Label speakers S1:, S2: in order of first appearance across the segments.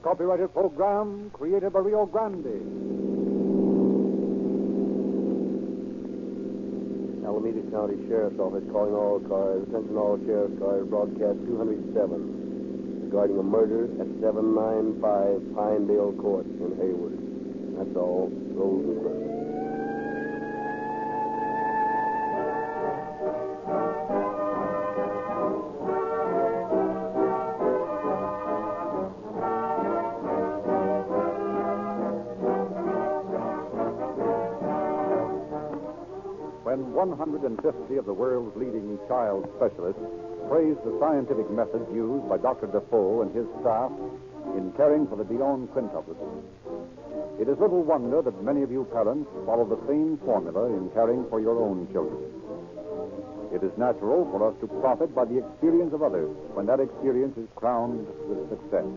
S1: copyrighted program created by Rio Grande.
S2: Alameda County Sheriff's Office calling all cars. Attention all sheriff's cars. Broadcast 207 regarding a murder at 795 Pinedale Court in Hayward. That's all. Rosenquist.
S1: When 150 of the world's leading child specialists praised the scientific methods used by Dr. Defoe and his staff in caring for the Dion quintuplets, it is little wonder that many of you parents follow the same formula in caring for your own children. It is natural for us to profit by the experience of others when that experience is crowned with success.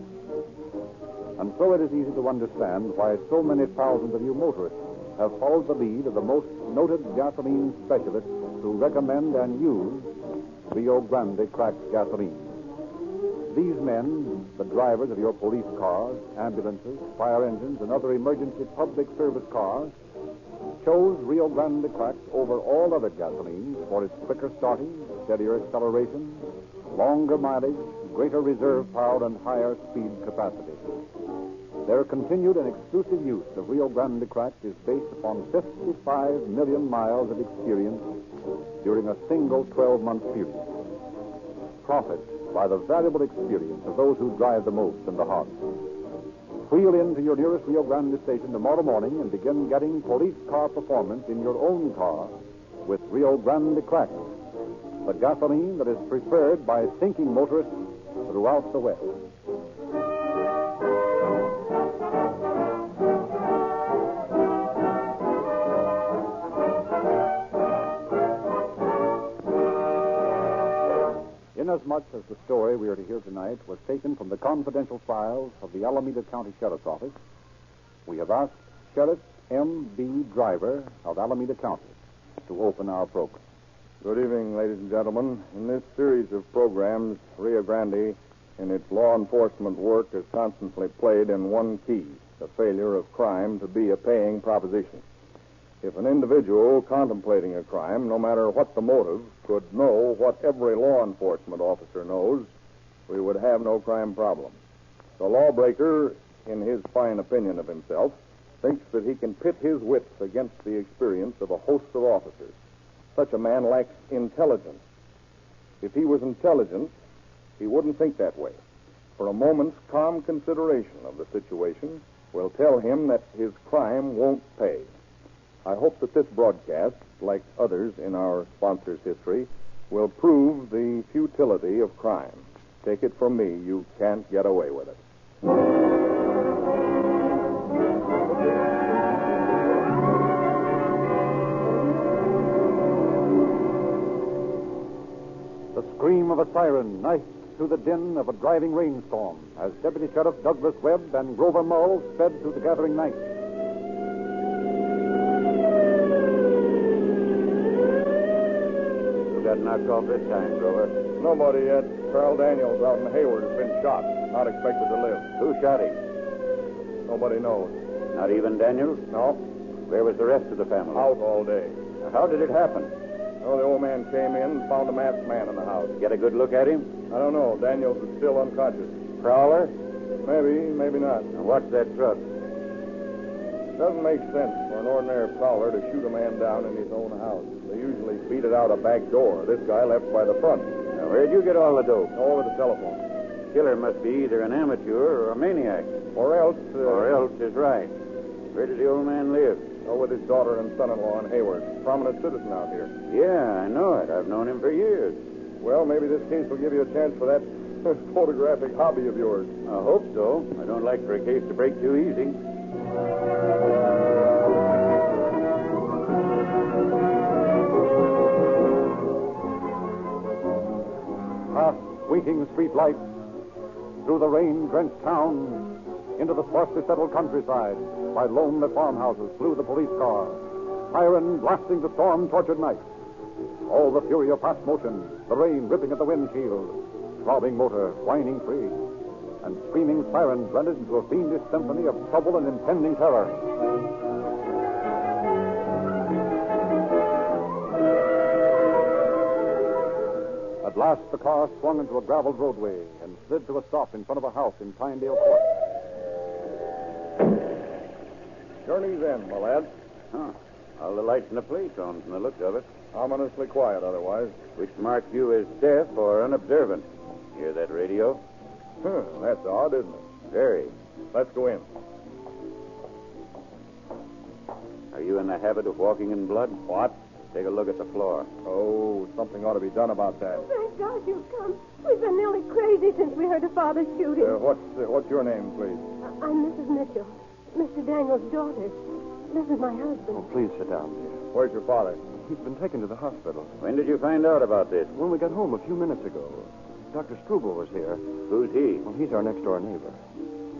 S1: And so it is easy to understand why so many thousands of you motorists have followed the lead of the most noted gasoline specialists who recommend and use Rio Grande cracked gasoline. These men, the drivers of your police cars, ambulances, fire engines, and other emergency public service cars, chose Rio Grande cracked over all other gasolines for its quicker starting, steadier acceleration, longer mileage, greater reserve power, and higher speed capacity. Their continued and exclusive use of Rio Grande cracked is based upon 55 million miles of experience during a single 12-month period. Profit by the valuable experience of those who drive the most and the hardest. Wheel into your nearest Rio Grande station tomorrow morning and begin getting police car performance in your own car with Rio Grande cracked, the gasoline that is preferred by thinking motorists throughout the West. Inasmuch as the story we are to hear tonight was taken from the confidential files of the Alameda County Sheriff's Office, we have asked Sheriff M.B. Driver of Alameda County to open our program.
S3: Good evening, ladies and gentlemen. In this series of programs, Rio Grande, in its law enforcement work, has constantly played in one key, the failure of crime to be a paying proposition. If an individual contemplating a crime, no matter what the motive, could know what every law enforcement officer knows, we would have no crime problem. The lawbreaker, in his fine opinion of himself, thinks that he can pit his wits against the experience of a host of officers. Such a man lacks intelligence. If he was intelligent, he wouldn't think that way. For a moment's calm consideration of the situation will tell him that his crime won't pay. I hope that this broadcast, like others in our sponsor's history, will prove the futility of crime. Take it from me, you can't get away with it.
S1: The scream of a siren knifed through the din of a driving rainstorm as Deputy Sheriff Douglas Webb and Grover Mull sped through the gathering night.
S4: Got knocked off this time, Grover.
S3: Nobody yet. Carl Daniels out in Hayward has been shot. Not expected to live.
S4: Who shot him?
S3: Nobody knows.
S4: Not even Daniels?
S3: No.
S4: Where was the rest of the family?
S3: Out all day.
S4: How did it happen?
S3: Oh, the old man came in and found a masked man in the house.
S4: Get a good look at him?
S3: I don't know. Daniels is still unconscious.
S4: Prowler?
S3: Maybe, maybe not.
S4: Now, what's that truck?
S3: Doesn't make sense for an ordinary prowler to shoot a man down in his own house. They usually beat it out a back door. This guy left by the front.
S4: Now, where'd you get all the dope?
S3: Over the telephone.
S4: Killer must be either an amateur or a maniac.
S3: Or else
S4: is right. Where does the old man live?
S3: Oh, with his daughter and son-in-law in Hayward. Prominent citizen out here.
S4: Yeah, I know it. I've known him for years.
S3: Well, maybe this case will give you a chance for that photographic hobby of yours.
S4: I hope so. I don't like for a case to break too easy.
S1: Past winking street lights, through the rain-drenched town, into the sparsely settled countryside, by lonely farmhouses flew the police car, siren blasting the storm-tortured night. All the fury of fast motion, the rain ripping at the windshield, throbbing motor, whining free. and screaming sirens blended into a fiendish symphony of trouble and impending terror. At last, the car swung into a graveled roadway and slid to a stop in front of a house in Pinedale Court.
S3: Journey's end, my lad.
S4: Huh. All the lights in the place on from the looks of it.
S3: Ominously quiet otherwise.
S4: Which marks you as deaf or unobservant. Hear that radio?
S3: That's odd, isn't it?
S4: Very.
S3: Let's go in.
S4: Are you in the habit of walking in blood?
S3: What?
S4: Take a look at the floor.
S3: Oh, something ought to be done about that.
S5: Thank God you've come. We've been nearly crazy since we heard of Father's shooting.
S3: What's your name, please?
S5: I'm Mrs. Mitchell, Mr. Daniel's daughter. This is my husband.
S1: Oh, please sit down, dear.
S3: Where's your father?
S1: He's been taken to the hospital.
S4: When did you find out about this?
S1: When we got home a few minutes ago, Dr. Struble was here.
S4: Who's he?
S1: Well, he's our next-door neighbor.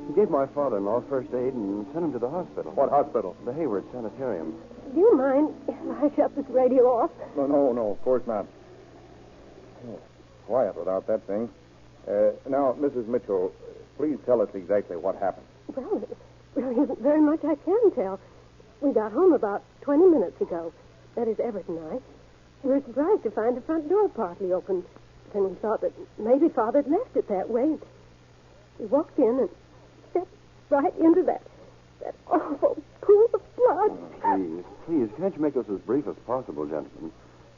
S1: He gave my father-in-law first aid and sent him to the hospital.
S3: What hospital?
S1: The Hayward Sanitarium.
S5: Do you mind if I shut this radio off?
S3: No, of course not. Oh, quiet without that thing. Now, Mrs. Mitchell, please tell us exactly what happened.
S5: Well, it really isn't very much I can tell. We got home about 20 minutes ago. That is, Everett and I. We were surprised to find the front door partly open. Then we thought that maybe Father had left it that way. We walked in and stepped right into that awful pool of blood.
S1: Please, can't you make this as brief as possible, gentlemen?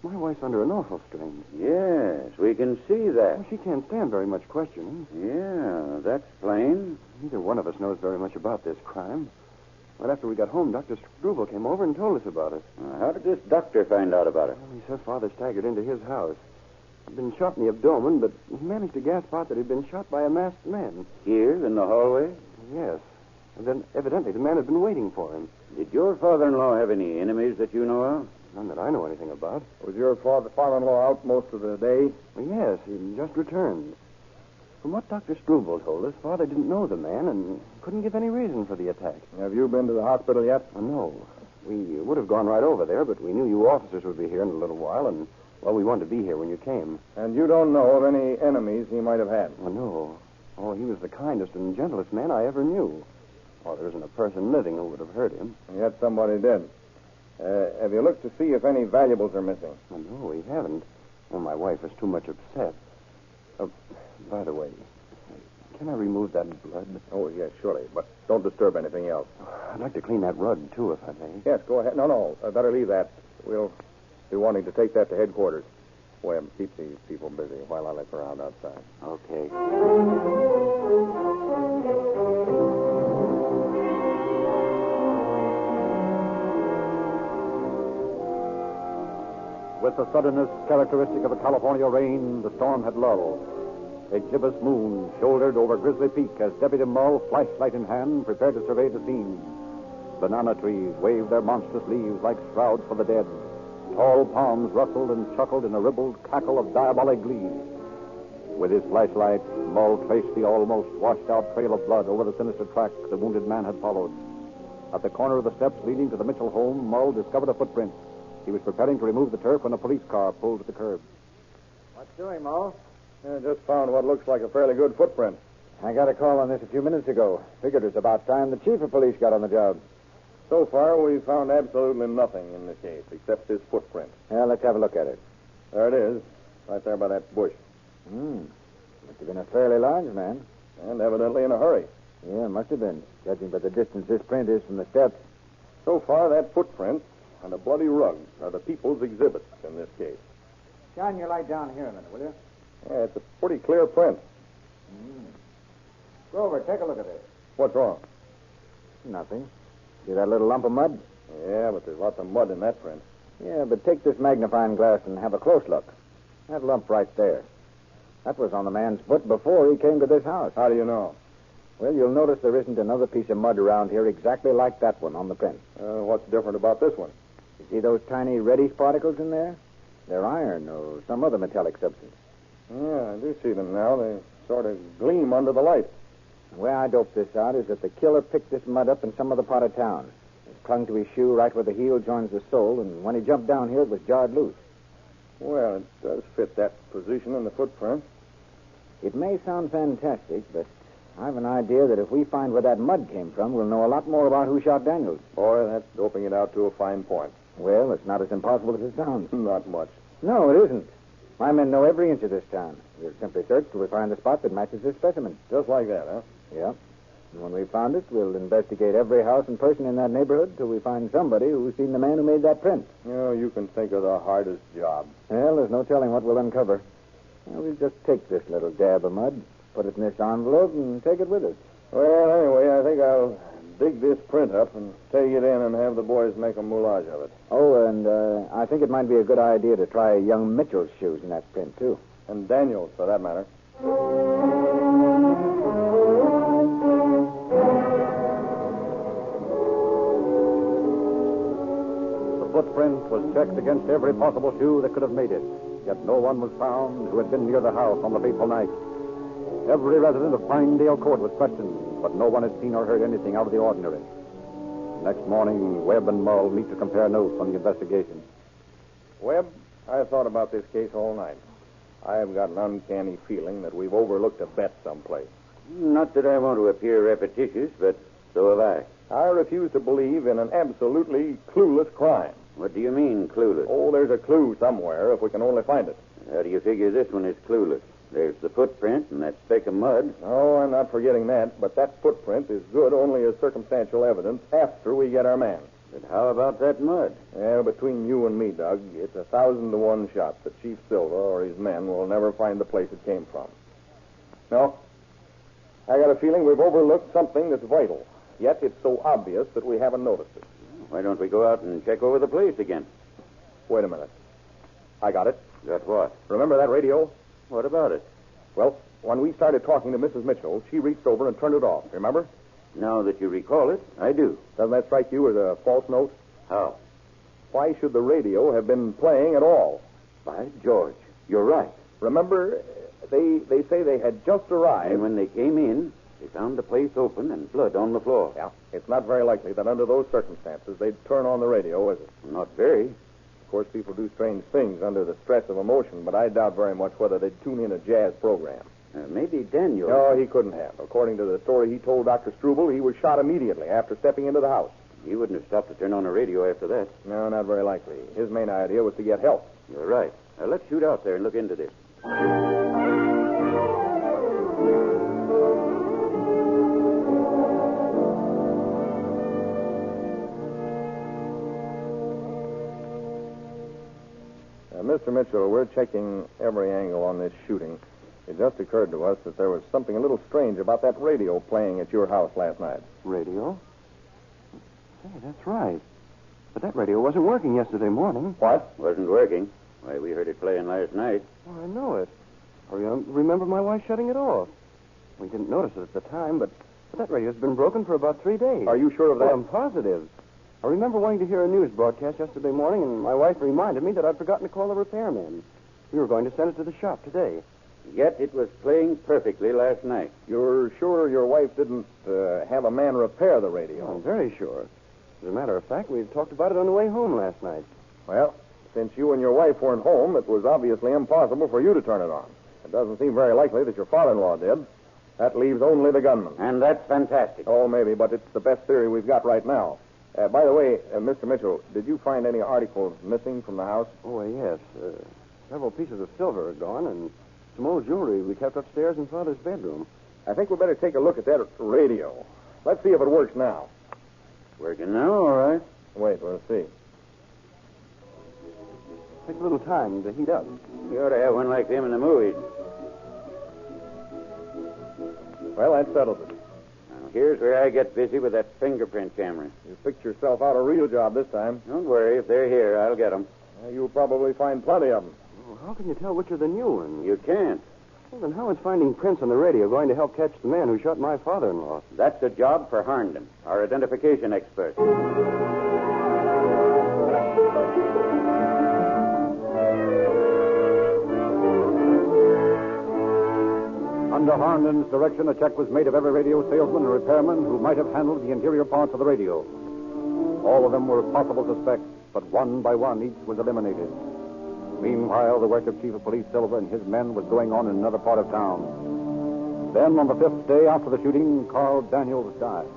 S1: My wife's under an awful strain.
S4: Yes, we can see that.
S1: Well, she can't stand very much questioning.
S4: Yeah, that's plain.
S1: Neither one of us knows very much about this crime. Right after we got home, Dr. Struble came over and told us about it.
S4: How did this doctor find out about it?
S1: Well, he said Father staggered into his house. He'd been shot in the abdomen, but he managed to gasp out that he'd been shot by a masked man.
S4: Here, in the hallway?
S1: Yes. And then, evidently, the man had been waiting for him.
S4: Did your father-in-law have any enemies that you know of?
S1: None that I know anything about.
S3: Was your father-in-law out most of the day?
S1: Well, yes, he just returned. From what Dr. Struble told us, Father didn't know the man and couldn't give any reason for the attack.
S3: Have you been to the hospital yet?
S1: No. We would have gone right over there, but we knew you officers would be here in a little while, and, well, we wanted to be here when you came.
S3: And you don't know of any enemies he might have had?
S1: Well, no. Oh, he was the kindest and gentlest man I ever knew. Oh, there isn't a person living who would have hurt him.
S3: Yet somebody did. Have you looked to see if any valuables are missing?
S1: Well, no, we haven't. Well, my wife was too much upset. By the way, can I remove that blood?
S3: Oh, yes, surely. But don't disturb anything else.
S1: I'd like to clean that rug, too, if I may.
S3: Yes, go ahead. No. Better leave that. We'll be wanting to take that to headquarters. Well, keep these people busy while I look around outside.
S1: Okay. With the suddenness characteristic of a California rain, the storm had lulled. A gibbous moon shouldered over Grizzly Peak as Deputy Mull, flashlight in hand, prepared to survey the scene. Banana trees waved their monstrous leaves like shrouds for the dead. Tall palms rustled and chuckled in a ribald cackle of diabolic glee. With his flashlight, Mull traced the almost washed-out trail of blood over the sinister track the wounded man had followed. At the corner of the steps leading to the Mitchell home, Mull discovered a footprint. He was preparing to remove the turf when a police car pulled to the curb.
S6: What's doing, Mull?
S3: I just found what looks like a fairly good footprint.
S6: I got a call on this a few minutes ago. Figured it was about time the chief of police got on the job.
S3: So far, we've found absolutely nothing in this case except this footprint.
S6: Well, let's have a look at it.
S3: There it is, right there by that bush.
S6: Must have been a fairly large man.
S3: And evidently in a hurry.
S6: Yeah, must have been, judging by the distance this print is from the steps.
S3: So far, that footprint and a bloody rug are the people's exhibits in this case.
S6: Shine your light down here a minute, will you?
S3: Yeah, it's a pretty clear print.
S6: Grover, take a look at this.
S3: What's wrong?
S6: Nothing. See that little lump of mud?
S3: Yeah, but there's lots of mud in that print.
S6: Yeah, but take this magnifying glass and have a close look. That lump right there. That was on the man's foot before he came to this house.
S3: How do you know?
S6: Well, you'll notice there isn't another piece of mud around here exactly like that one on the print.
S3: What's different about this one?
S6: You see those tiny reddish particles in there? They're iron or some other metallic substance.
S3: Yeah, I do see them now. They sort of gleam under the light.
S6: The way I dope this out is that the killer picked this mud up in some other part of town. It clung to his shoe right where the heel joins the sole, and when he jumped down here, it was jarred loose.
S3: Well, it does fit that position in the footprint.
S6: It may sound fantastic, but I have an idea that if we find where that mud came from, we'll know a lot more about who shot Daniels.
S3: Boy, that's doping it out to a fine point.
S6: Well, it's not as impossible as it sounds.
S3: Not much.
S6: No, it isn't. My men know every inch of this town. We'll simply search till we find the spot that matches this specimen.
S3: Just like that, huh?
S6: Yeah. And when we've found it, we'll investigate every house and person in that neighborhood till we find somebody who's seen the man who made that print.
S3: You can think of the hardest job.
S6: Well, there's no telling what we'll uncover. Well, we'll just take this little dab of mud, put it in this envelope, and take it with us.
S3: Well, anyway, I think I'll dig this print up and take it in and have the boys make a moulage of it.
S6: Oh, and I think it might be a good idea to try young Mitchell's shoes in that print, too.
S3: And Daniel's, for that matter.
S1: The footprint was checked against every possible shoe that could have made it. Yet no one was found who had been near the house on the fateful night. Every resident of Pinedale Court was questioned, but no one had seen or heard anything out of the ordinary. Next morning, Webb and Mull meet to compare notes on the investigation.
S3: Webb, I've thought about this case all night. I've got an uncanny feeling that we've overlooked a bet someplace.
S4: Not that I want to appear repetitious, but so have I.
S3: I refuse to believe in an absolutely clueless crime.
S4: What do you mean, clueless?
S3: Oh, there's a clue somewhere if we can only find it.
S4: How do you figure this one is clueless? There's the footprint and that speck of mud.
S3: Oh, I'm not forgetting that, but that footprint is good only as circumstantial evidence after we get our man.
S4: But how about that mud?
S3: Well, between you and me, Doug, it's 1,000 to 1 shot that Chief Silva or his men will never find the place it came from. No, I got a feeling we've overlooked something that's vital, yet it's so obvious that we haven't noticed it.
S4: Why don't we go out and check over the place again?
S3: Wait a minute. I got it.
S4: Got what?
S3: Remember that radio?
S4: What about it?
S3: Well, when we started talking to Mrs. Mitchell, she reached over and turned it off, remember?
S4: Now that you recall it, I do.
S3: Doesn't that strike you as a false note?
S4: How?
S3: Why should the radio have been playing at all?
S4: By George, you're right.
S3: Remember, they say they had just arrived.
S4: And when they came in, they found the place open and blood on the floor.
S3: Yeah, it's not very likely that under those circumstances they'd turn on the radio, is it?
S4: Not very.
S3: Of course, people do strange things under the stress of emotion, but I doubt very much whether they'd tune in a jazz program.
S4: Maybe Daniel...
S3: No, he couldn't have. According to the story he told Dr. Struble, he was shot immediately after stepping into the house.
S4: He wouldn't have stopped to turn on the radio after that.
S3: No, not very likely. His main idea was to get help.
S4: You're right. Now, let's shoot out there and look into this.
S3: Mr. Mitchell, we're checking every angle on this shooting. It just occurred to us that there was something a little strange about that radio playing at your house last night.
S7: Radio? Hey, that's right. But that radio wasn't working yesterday morning.
S3: What?
S4: Wasn't working. Why, we heard it playing last night.
S7: Oh, I know it. I remember my wife shutting it off. We didn't notice it at the time, but that radio's been broken for about 3 days.
S3: Are you sure of that?
S7: Oh, I'm positive. I remember wanting to hear a news broadcast yesterday morning, and my wife reminded me that I'd forgotten to call the repairman. We were going to send it to the shop today.
S4: Yet it was playing perfectly last night.
S3: You're sure your wife didn't have a man repair the radio?
S7: I'm very sure. As a matter of fact, we talked about it on the way home last night.
S3: Well, since you and your wife weren't home, it was obviously impossible for you to turn it on. It doesn't seem very likely that your father-in-law did. That leaves only the gunman.
S4: And that's fantastic.
S3: Oh, maybe, but it's the best theory we've got right now. By the way, Mr. Mitchell, did you find any articles missing from the house?
S7: Oh, yes. Several pieces of silver are gone, and some old jewelry we kept upstairs in Father's bedroom.
S3: I think we'd better take a look at that radio. Let's see if it works now.
S4: Working now, all right.
S3: Wait, we'll see.
S7: Takes a little time to heat up.
S4: You ought to have one like them in the movies.
S3: Well, that settles it.
S4: Now, here's where I get busy with that fingerprint camera.
S3: You picked yourself out a real job this time.
S4: Don't worry. If they're here, I'll get them.
S3: You'll probably find plenty of them.
S7: Oh, how can you tell which are the new ones?
S4: You can't.
S7: Well, then how is finding prints on the radio going to help catch the man who shot my father-in-law?
S4: That's a job for Harnden, our identification expert.
S1: Under Harnden's direction, a check was made of every radio salesman and repairman who might have handled the interior parts of the radio. All of them were possible suspects, but one by one each was eliminated. Meanwhile, the work of Chief of Police Silva and his men was going on in another part of town. Then, on the 5th day after the shooting, Carl Daniels died.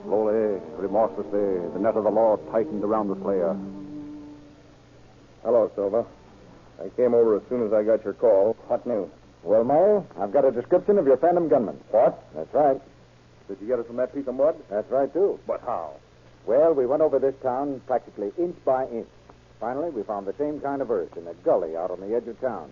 S1: Slowly, remorselessly, the net of the law tightened around the slayer.
S3: Hello, Silva. I came over as soon as I got your call. What news?
S6: Well, Mo, I've got a description of your phantom gunman.
S3: What?
S6: That's right.
S3: Did you get it from that piece of mud?
S6: That's right, too.
S3: But how?
S6: Well, we went over this town practically inch by inch. Finally, we found the same kind of earth in a gully out on the edge of town.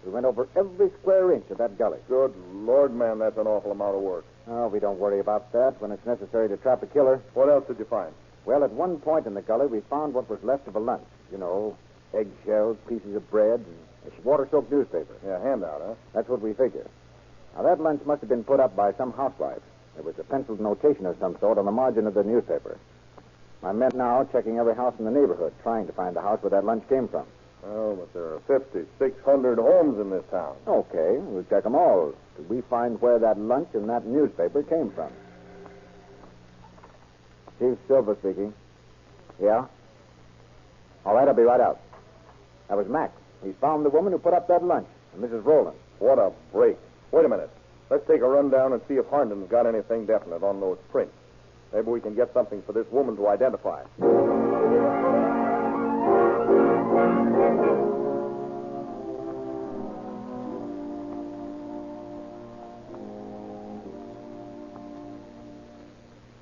S6: We went over every square inch of that gully.
S3: Good Lord, man, that's an awful amount of work.
S6: Oh, we don't worry about that when it's necessary to trap a killer.
S3: What else did you find?
S6: Well, at one point in the gully, we found what was left of a lunch. You know, eggshells, pieces of bread, and a water-soaked newspaper.
S3: Yeah, handout, huh?
S6: That's what we figure. Now, that lunch must have been put up by some housewife. There was a penciled notation of some sort on the margin of the newspaper. My men now checking every house in the neighborhood, trying to find the house where that lunch came from.
S3: Oh, but there are 5,600 homes in this town.
S6: Okay, we'll check them all. Till we find where that lunch and that newspaper came from. Chief Silver speaking. Yeah? All right, I'll be right out. That was Mac. He's found the woman who put up that lunch, and Mrs. Rowland.
S3: What a break. Wait a minute. Let's take a run down and see if Harnden's got anything definite on those prints. Maybe we can get something for this woman to identify.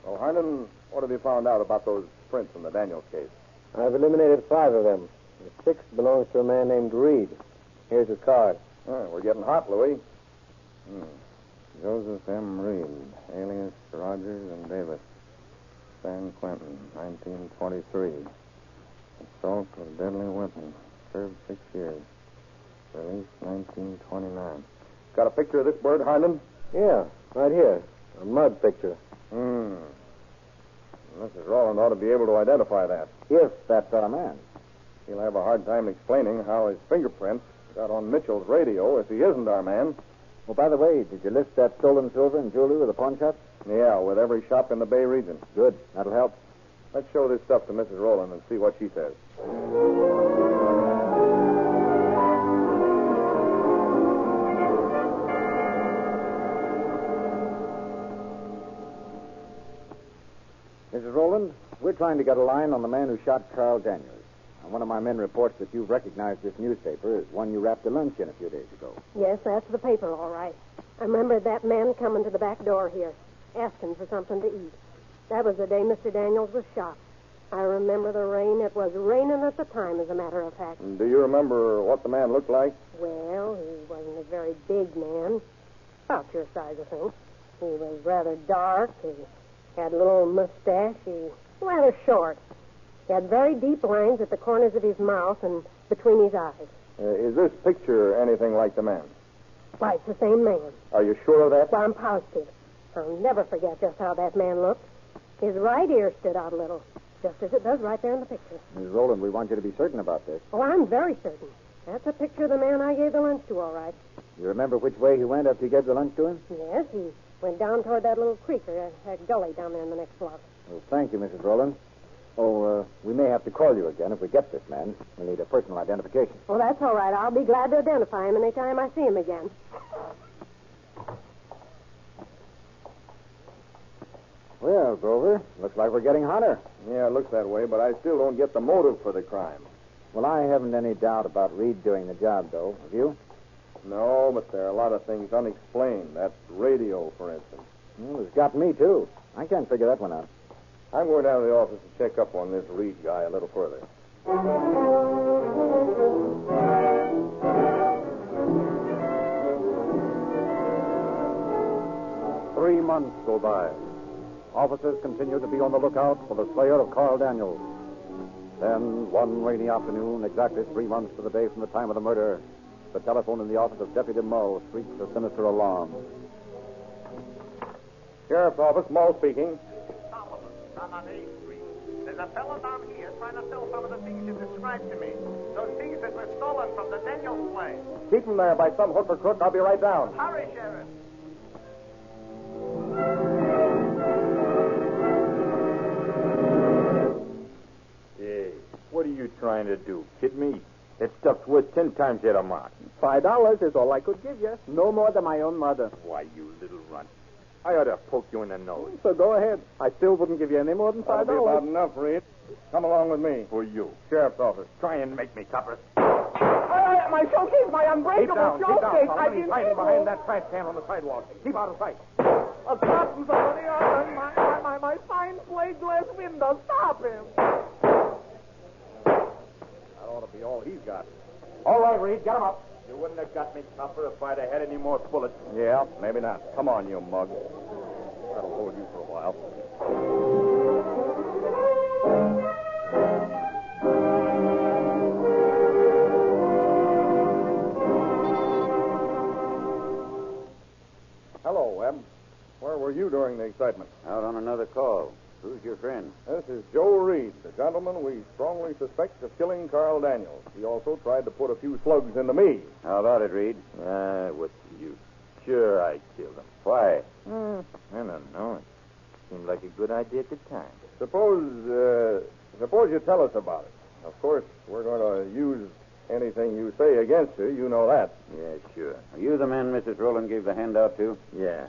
S3: Well, Harnden, what have you found out about those prints in the Daniels case?
S2: I've eliminated 5 of them. The 6th belongs to a man named Reed. Here's his card.
S3: We're getting hot, Louis.
S8: Joseph M. Reed, alias Rogers and Davis. San Quentin, 1923. Assault with deadly weapon. Served 6 years. Released 1929.
S3: Got a picture of this bird, Harnden?
S2: Yeah, right here. A mud picture.
S3: Mrs. Rowland ought to be able to identify that.
S6: If that's our man.
S3: He'll have a hard time explaining how his fingerprints got on Mitchell's radio if he isn't our man.
S6: Oh, by the way, did you list that stolen silver and jewelry with the pawn shop?
S3: Yeah, with every shop in the Bay region.
S6: Good. That'll help.
S3: Let's show this stuff to Mrs. Rowland and see what she says.
S6: Mrs. Rowland, we're trying to get a line on the man who shot Carl Daniels. And one of my men reports that you've recognized this newspaper as one you wrapped a lunch in a few days ago.
S5: Yes, that's the paper, all right. I remember that man coming to the back door here, asking for something to eat. That was the day Mr. Daniels was shot. I remember the rain. It was raining at the time, as a matter of fact.
S3: Do you remember what the man looked like?
S5: Well, he wasn't a very big man. About your size, I think. He was rather dark. He had a little mustache. He was rather short. He had very deep lines at the corners of his mouth and between his eyes.
S3: Is this picture anything like the man?
S5: Why, it's the same man.
S3: Are you sure of that?
S5: Well, I'm positive. I'll never forget just how that man looked. His right ear stood out a little, just as it does right there in the picture.
S6: Mrs. Rowland, we want you to be certain about this.
S5: Oh, I'm very certain. That's a picture of the man I gave the lunch to, all right.
S6: You remember which way he went after you gave the lunch to him?
S5: Yes, he went down toward that little creek or that gully down there in the next block.
S6: Well, thank you, Mrs. Rowland. Oh, we may have to call you again if we get this man. We'll need a personal identification.
S5: Well, that's all right. I'll be glad to identify him any time I see him again.
S6: Well, Grover, looks like we're getting hotter.
S3: Yeah, it looks that way, but I still don't get the motive for the crime.
S6: Well, I haven't any doubt about Reed doing the job, though. Have you?
S3: No, but there are a lot of things unexplained. That radio, for instance.
S6: Well, it's got me, too. I can't figure that one out.
S3: I'm going down to the office to check up on this Reed guy a little further.
S1: 3 months go by. Officers continue to be on the lookout for the slayer of Carl Daniels. Then, one rainy afternoon, exactly 3 months to the day from the time of the murder, the telephone in the office of Deputy Moe shrieks a sinister alarm.
S3: Sheriff's office, Moe speaking.
S9: Solomon, I'm on A Street. There's a fellow down here trying to sell some of the things you described to me. Those things that were stolen from the Daniels place.
S3: Keep him there by some hook or crook. I'll be right down.
S9: Hurry, Sheriff.
S8: Hey, what are you trying to do? Kid me?
S6: That stuff's worth 10 times that amount.
S10: $5 is all I could give you. No more than my own mother.
S6: Why, you little runt. I ought to poke you in the nose.
S10: So go ahead. I still wouldn't give you any more than $5.
S3: That'll be about enough, Reed. Come along with me.
S6: For you.
S3: Sheriff's office.
S6: Try and make me, copper.
S10: My showcase, my unbreakable showcase.
S3: I've been hiding behind that trash can on the sidewalk. Keep out of sight.
S10: A cotton's over the other. My fine plate glass window. Stop him.
S3: That ought to be all he's got.
S6: All right, Reed, get him up. You wouldn't have got me, copper, if I'd have had any more bullets.
S3: Yeah, maybe not. Come on, you mug. That'll hold you for a while. Hello, Webb. Where were you during the excitement?
S4: Out on another call. Who's your friend?
S3: This is Joe Reed, the gentleman we strongly suspect of killing Carl Daniels. He also tried to put a few slugs into me.
S4: How about it, Reed?
S6: What's the use? Sure, I killed him.
S4: Why?
S6: I don't know. It seemed like a good idea at the time.
S3: Suppose you tell us about it. Of course, we're going to use anything you say against you. You know that.
S6: Yeah, sure.
S4: Are you the man Mrs. Rowland gave the handout to?
S6: Yeah.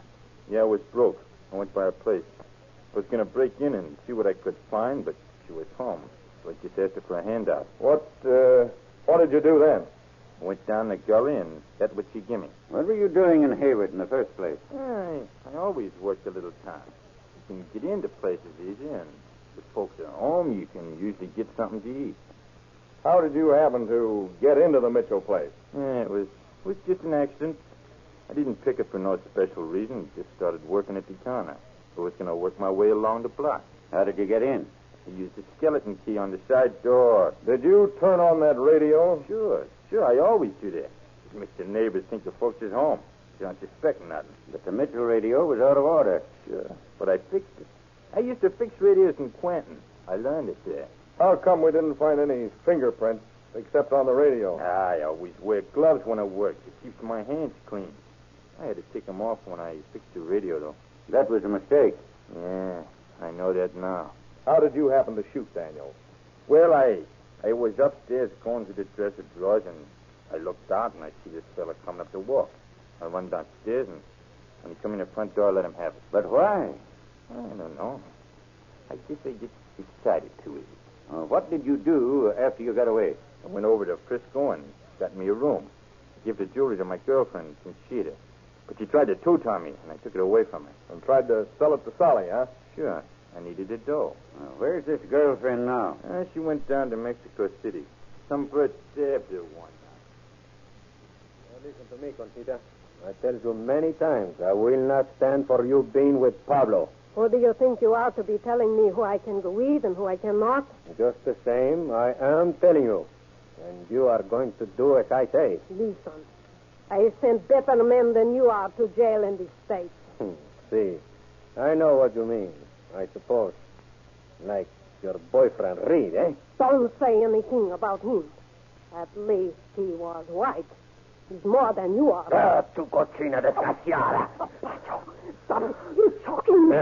S6: Yeah, I was broke. I went by her place. I was going to break in and see what I could find, but she was home. So I just asked her for a handout.
S3: What did you do then?
S6: I went down the gully, and that's what she gave me.
S4: What were you doing in Hayward in the first place?
S6: I always worked a little time. You can get into places easy, and with folks at home, you can usually get something to eat.
S3: How did you happen to get into the Mitchell place?
S6: It was just an accident. I didn't pick it for no special reason. Just started working at the counter. I was going to work my way along the block.
S4: How did you get in?
S6: I used a skeleton key on the side door.
S3: Did you turn on that radio?
S6: Sure. I always do that. It makes the neighbors think the folks is home. They don't suspect nothing.
S4: But the Mitchell radio was out of order.
S6: Sure. But I fixed it. I used to fix radios in Quentin. I learned it there.
S3: How come we didn't find any fingerprints except on the radio?
S6: I always wear gloves when I work. It keeps my hands clean. I had to take them off when I fixed the radio, though.
S4: That was a mistake.
S6: Yeah, I know that now.
S3: How did you happen to shoot Daniels?
S6: Well, I was upstairs going to the dresser drawers, and I looked out, and I see this fella coming up the walk. I run downstairs, and when he come in the front door, I let him have it.
S4: But why?
S6: I don't know. I guess I get excited too easy.
S4: What did you do after you got away?
S6: I went over to Frisco and got me a room. I gave the jewelry to my girlfriend, Conchita. But she tried to toot-on me, and I took it away from her.
S3: And tried to sell it to Sally, huh?
S6: Sure. I needed a dough.
S4: Where's this girlfriend now?
S6: She went down to Mexico City. Some bird stabbed her one night.
S2: Now listen to me, Conchita. I tell you many times, I will not stand for you being with Pablo.
S5: Who do you think you are to be telling me who I can go with and who I cannot?
S2: Just the same, I am telling you. And you are going to do as I say.
S5: Listen, I sent better men than you are to jail in this state.
S2: See, I know what you mean, I suppose. Like your boyfriend Reed, eh?
S5: Don't say anything about him. At least he was white. He's more than you are.
S2: Tu cochina desgraciada.
S5: Stop it. You're choking me.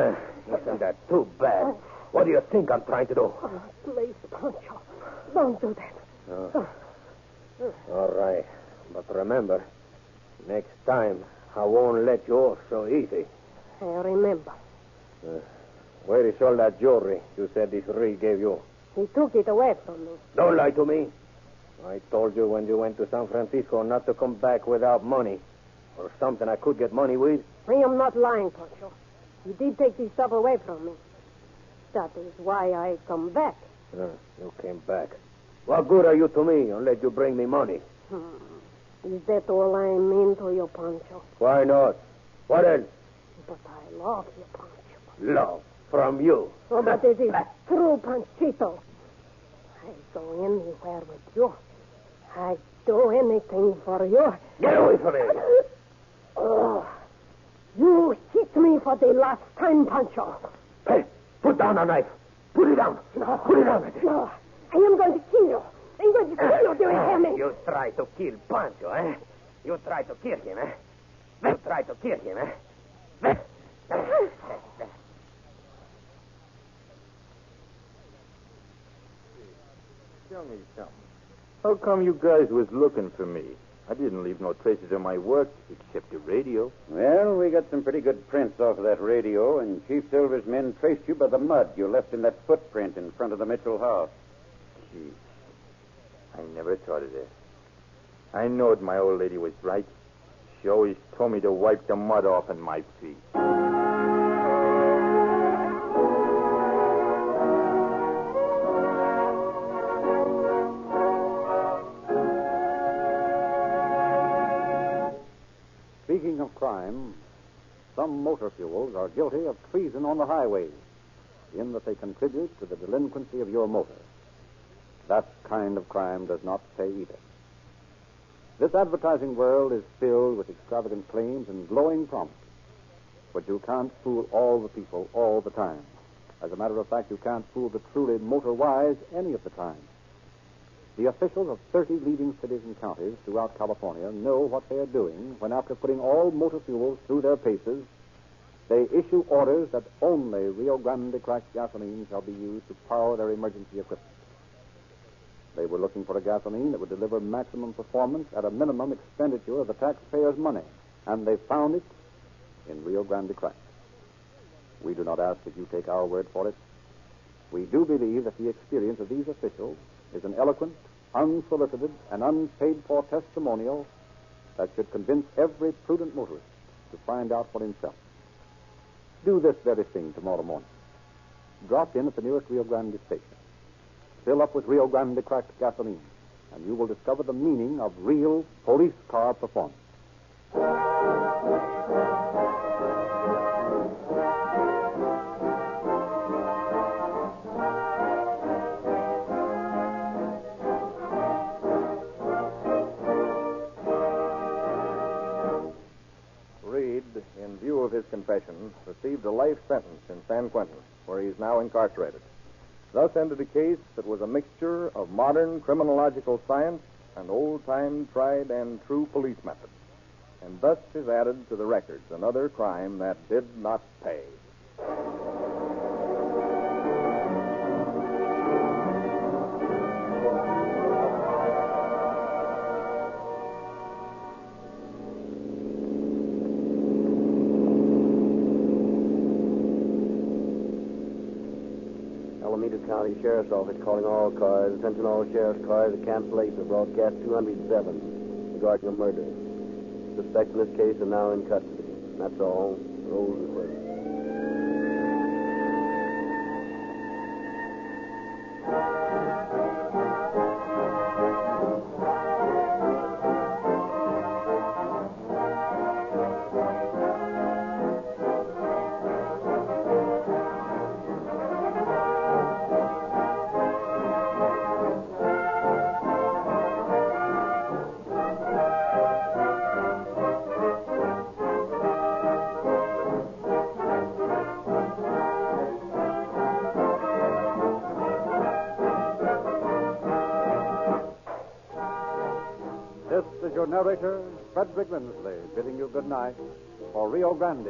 S2: Isn't that too bad? What do you think I'm trying to do?
S5: Please, Pancho. Don't do that.
S2: All right. But remember, next time, I won't let you off so easy.
S5: I remember.
S2: Where is all that jewelry you said this Reed gave you?
S5: He took it away from me.
S2: Don't lie to me. I told you when you went to San Francisco not to come back without money. Or something I could get money with.
S5: I am not lying, Pancho. He did take this stuff away from me. That is why I come back.
S2: You came back. What good are you to me unless you bring me money?
S5: Is that all I mean to you, Pancho?
S2: Why not? What else?
S5: But I love you, Pancho.
S2: Love from you.
S5: Oh, but it is true, Panchito. I go anywhere with you. I do anything for you.
S2: Get away from me.
S5: Oh, you hit me for the last time, Pancho.
S2: Hey, put down a knife. Put it down.
S5: No.
S2: Put it down.
S5: No, I am going to kill you. I'm going to kill you, do you hear me?
S2: You try to kill Pancho, eh? You try to kill him, eh? You try to kill him, eh?
S6: Tell me something.
S11: How come you guys was looking for me? I didn't leave no traces of my work except the radio.
S4: Well, we got some pretty good prints off of that radio, and Chief Silver's men traced you by the mud you left in that footprint in front of the Mitchell house.
S11: Gee, I never thought of that. I knowed my old lady was right. She always told me to wipe the mud off in my feet.
S1: Speaking of crime, some motor fuels are guilty of treason on the highways, in that they contribute to the delinquency of your motor. That kind of crime does not pay either. This advertising world is filled with extravagant claims and glowing promises, but you can't fool all the people all the time. As a matter of fact, you can't fool the truly motor-wise any of the time. The officials of 30 leading cities and counties throughout California know what they are doing when, after putting all motor fuels through their paces, they issue orders that only Rio Grande cracked gasoline shall be used to power their emergency equipment. They were looking for a gasoline that would deliver maximum performance at a minimum expenditure of the taxpayers' money, and they found it in Rio Grande cracked. We do not ask that you take our word for it. We do believe that the experience of these officials is an eloquent, unsolicited, and unpaid-for testimonial that should convince every prudent motorist to find out for himself. Do this very thing tomorrow morning. Drop in at the nearest Rio Grande station. Fill up with Rio Grande cracked gasoline, and you will discover the meaning of real police car performance.
S3: Reed, in view of his confession, received a life sentence in San Quentin, where he is now incarcerated. Thus ended a case that was a mixture of modern criminological science and old-time tried and true police methods. And thus is added to the records another crime that did not pay.
S2: Alameda County Sheriff's Office calling all cars. Attention all sheriff's cars. A cancellation of broadcast 207 regarding a murder. Suspects in this case are now in custody. That's all. Roll request.
S1: This is your narrator, Frederick Lindsley, bidding you good night for Rio Grande.